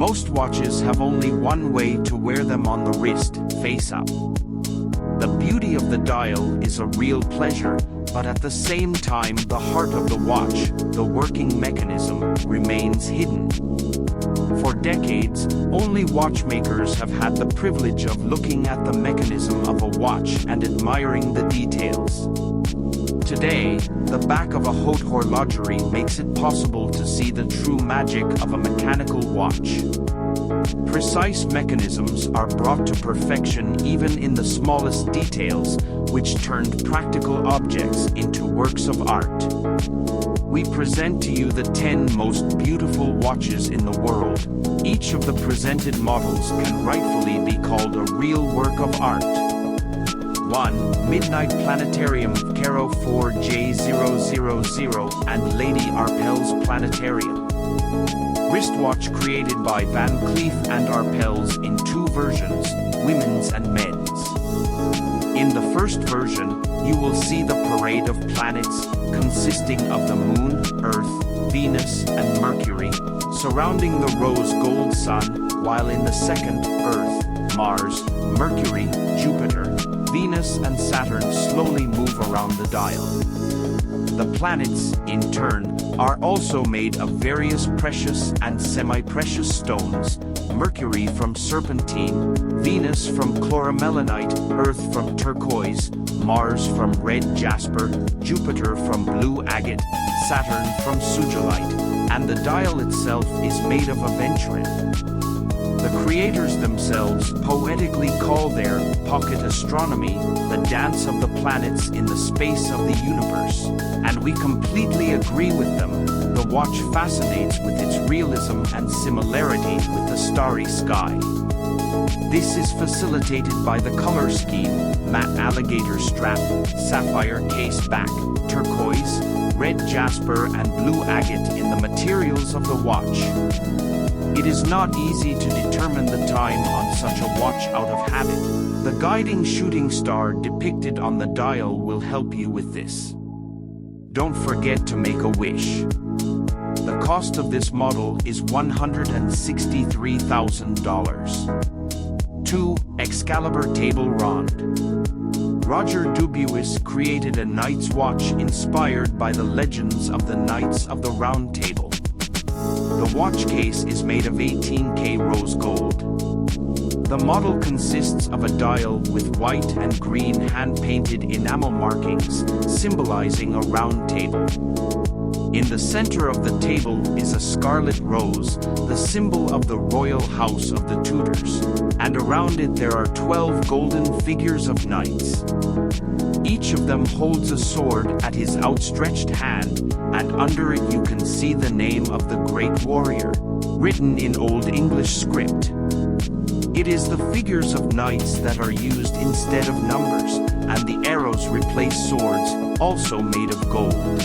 Most watches have only one way to wear them on the wrist, face up. The beauty of the dial is a real pleasure, but at the same time the heart of the watch, the working mechanism, remains hidden. For decades, only watchmakers have had the privilege of looking at the mechanism of a watch and admiring the details. Today, the back of a Haute Horlogerie makes it possible to see the true magic of a mechanical watch. Precise mechanisms are brought to perfection even in the smallest details, which turned practical objects into works of art. We present to you the 10 most beautiful watches in the world. Each of the presented models can rightfully be called a real work of art. 1. Midnight Planetarium Caro 4J000 and Lady Arpels Planetarium. Wristwatch created by Van Cleef and Arpels in 2 versions, women's and men's. In the first version, you will see the parade of planets, consisting of the Moon, Earth, Venus, and Mercury, surrounding the rose gold Sun, while in the second, Earth, Mars, Mercury, Jupiter, Venus, and Saturn slowly move around the dial. The planets, in turn, are also made of various precious and semi-precious stones, Mercury from serpentine, Venus from chloramelonite, Earth from turquoise, Mars from red jasper, Jupiter from blue agate, Saturn from sugilite, and the dial itself is made of aventurine. The creators themselves poetically call their pocket astronomy the dance of the planets in the space of the universe, and we completely agree with them. The watch fascinates with its realism and similarity with the starry sky. This is facilitated by the color scheme: matte alligator strap, sapphire case back, turquoise, red jasper, and blue agate in the materials of the watch. It is not easy to determine the time on such a watch out of habit. The guiding shooting star depicted on the dial will help you with this. Don't forget to make a wish. The cost of this model is $163,000. 2. Excalibur Table Rond. Roger Dubuis created a knight's watch inspired by the legends of the Knights of the Round Table. The watch case is made of 18K rose gold. The model consists of a dial with white and green hand-painted enamel markings, symbolizing a round table. In the center of the table is a scarlet rose, the symbol of the royal house of the Tudors, and around it there are 12 golden figures of knights. Each of them holds a sword at his outstretched hand, and under it you can see the name of the great warrior, written in Old English script. It is the figures of knights that are used instead of numbers, and the arrows replace swords, also made of gold.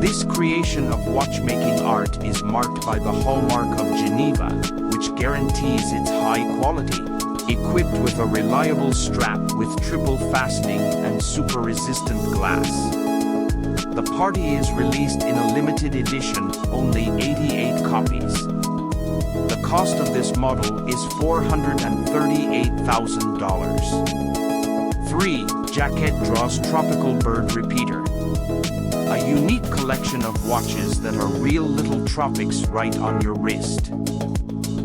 This creation of watchmaking art is marked by the hallmark of Geneva, which guarantees its high quality, equipped with a reliable strap with triple fastening and super-resistant glass. The party is released in a limited edition, only 88 copies. The cost of this model is $438,000. 3. Jaquet Draws Tropical Bird Repeater. A unique collection of watches that are real little tropics right on your wrist.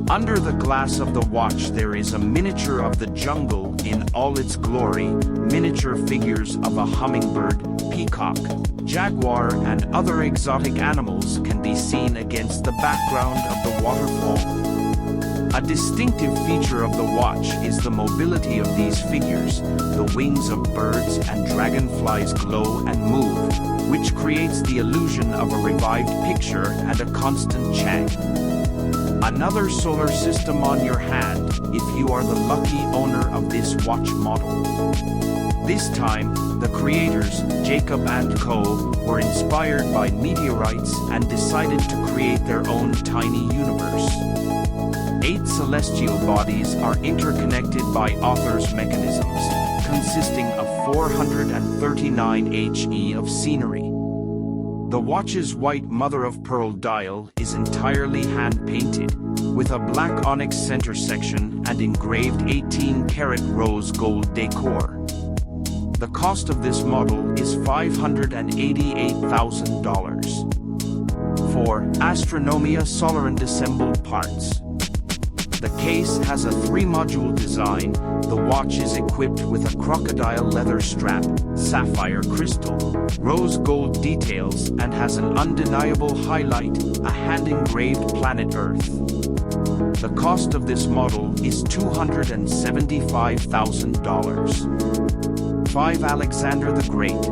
Under the glass of the watch there is a miniature of the jungle in all its glory. Miniature figures of a hummingbird, peacock, jaguar, and other exotic animals can be seen against the background of the waterfall. A distinctive feature of the watch is the mobility of these figures. The wings of birds and dragonflies glow and move, which creates the illusion of a revived picture and a constant chang. Another solar system on your hand if you are the lucky owner of this watch model. This time, the creators, Jacob and Co., were inspired by meteorites and decided to create their own tiny universe. 8 celestial bodies are interconnected by author's mechanisms, consisting of 439 HE of scenery. The watch's white mother-of-pearl dial is entirely hand-painted, with a black onyx center section and engraved 18-karat rose gold decor. The cost of this model is $588,000. 4. Astronomia Solaran assembled parts. The case has a 3-module design. The watch is equipped with a crocodile leather strap, sapphire crystal, rose gold details, and has an undeniable highlight, a hand-engraved planet Earth. The cost of this model is $275,000. 5. Alexander the Great.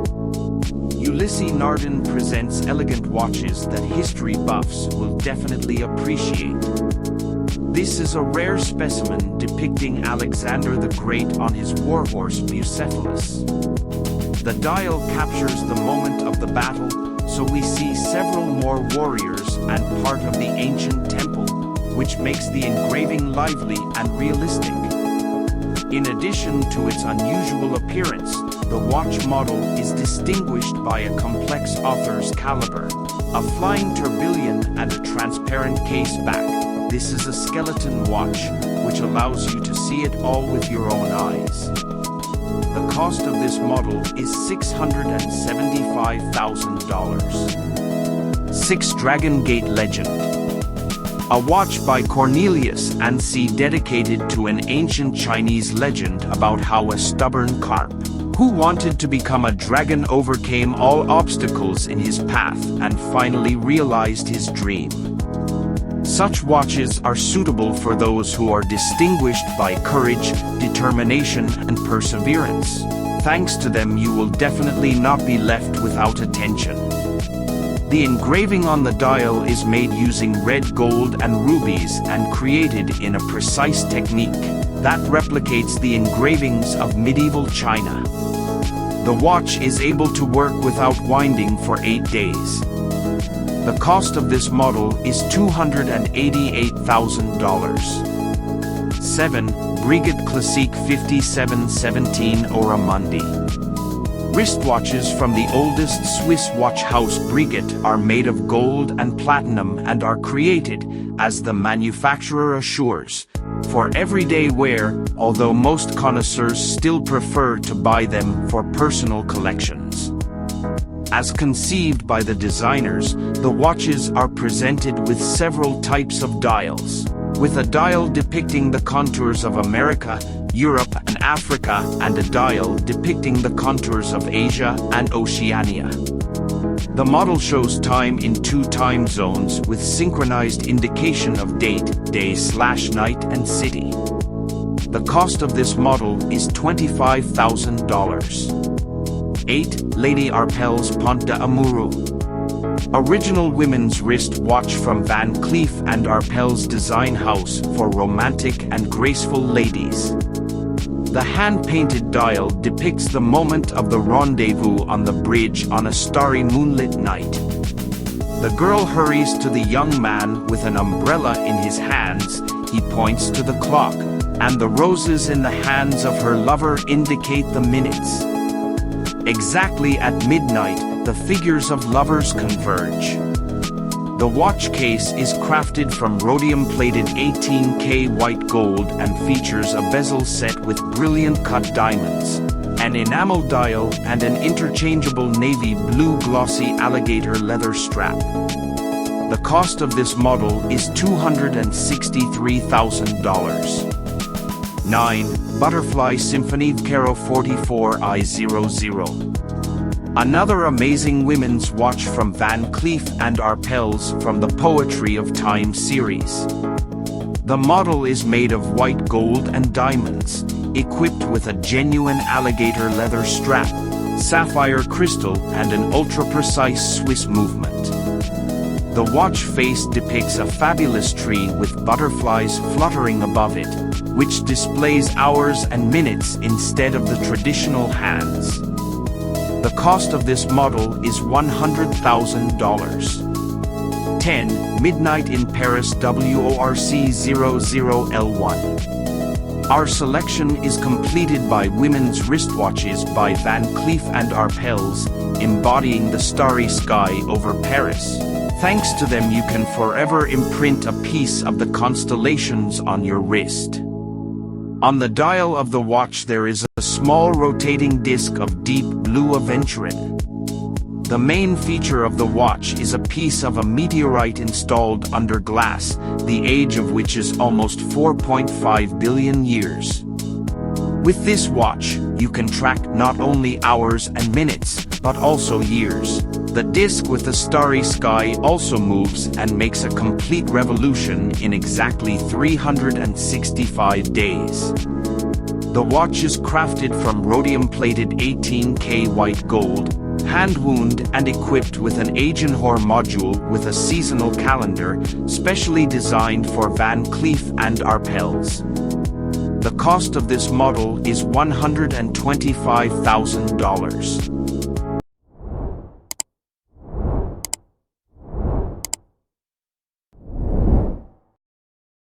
Ulysses Nardin presents elegant watches that history buffs will definitely appreciate. This is a rare specimen depicting Alexander the Great on his warhorse Bucephalus. The dial captures the moment of the battle, so we see several more warriors and part of the ancient temple, which makes the engraving lively and realistic. In addition to its unusual appearance, the watch model is distinguished by a complex author's caliber, a flying tourbillon and a transparent case back. This is a skeleton watch, which allows you to see it all with your own eyes. The cost of this model is $675,000. 6. Dragon Gate Legend. A watch by Cornelius Ansi dedicated to an ancient Chinese legend about how a stubborn carp, who wanted to become a dragon, overcame all obstacles in his path and finally realized his dream. Such watches are suitable for those who are distinguished by courage, determination, and perseverance. Thanks to them, you will definitely not be left without attention. The engraving on the dial is made using red gold and rubies and created in a precise technique that replicates the engravings of medieval China. The watch is able to work without winding for 8 days. The cost of this model is $288,000. 7. Brigade Classique 5717 Oramundi. Wristwatches from the oldest Swiss watch house Brigade are made of gold and platinum and are created, as the manufacturer assures, for everyday wear, although most connoisseurs still prefer to buy them for personal collections. As conceived by the designers, the watches are presented with several types of dials, with a dial depicting the contours of America, Europe, and Africa, and a dial depicting the contours of Asia and Oceania. The model shows time in 2 time zones with synchronized indication of date, day/night, and city. The cost of this model is $25,000. 8. Lady Arpels Pont d'Amoureux. Original women's wrist watch from Van Cleef & Arpels Design House for romantic and graceful ladies. The hand-painted dial depicts the moment of the rendezvous on the bridge on a starry moonlit night. The girl hurries to the young man with an umbrella in his hands. He points to the clock, and the roses in the hands of her lover indicate the minutes. Exactly at midnight, the figures of lovers converge. The watch case is crafted from rhodium-plated 18K white gold and features a bezel set with brilliant cut diamonds, an enamel dial, and an interchangeable navy blue glossy alligator leather strap. The cost of this model is $263,000. 9. Butterfly Symphony Caro 44I00. Another amazing women's watch from Van Cleef & Arpels from the Poetry of Time series. The model is made of white gold and diamonds, equipped with a genuine alligator leather strap, sapphire crystal, and an ultra-precise Swiss movement. The watch face depicts a fabulous tree with butterflies fluttering above it, which displays hours and minutes instead of the traditional hands. The cost of this model is $100,000. 10. Midnight in Paris WORC 00L1. Our selection is completed by women's wristwatches by Van Cleef & Arpels, embodying the starry sky over Paris. Thanks to them you can forever imprint a piece of the constellations on your wrist. On the dial of the watch there is a small rotating disc of deep blue aventurine. The main feature of the watch is a piece of a meteorite installed under glass, the age of which is almost 4.5 billion years. With this watch, you can track not only hours and minutes, but also years. The disc with the starry sky also moves and makes a complete revolution in exactly 365 days. The watch is crafted from rhodium-plated 18K white gold, hand-wound and equipped with an Agenhor module with a seasonal calendar, specially designed for Van Cleef & Arpels. The cost of this model is $125,000.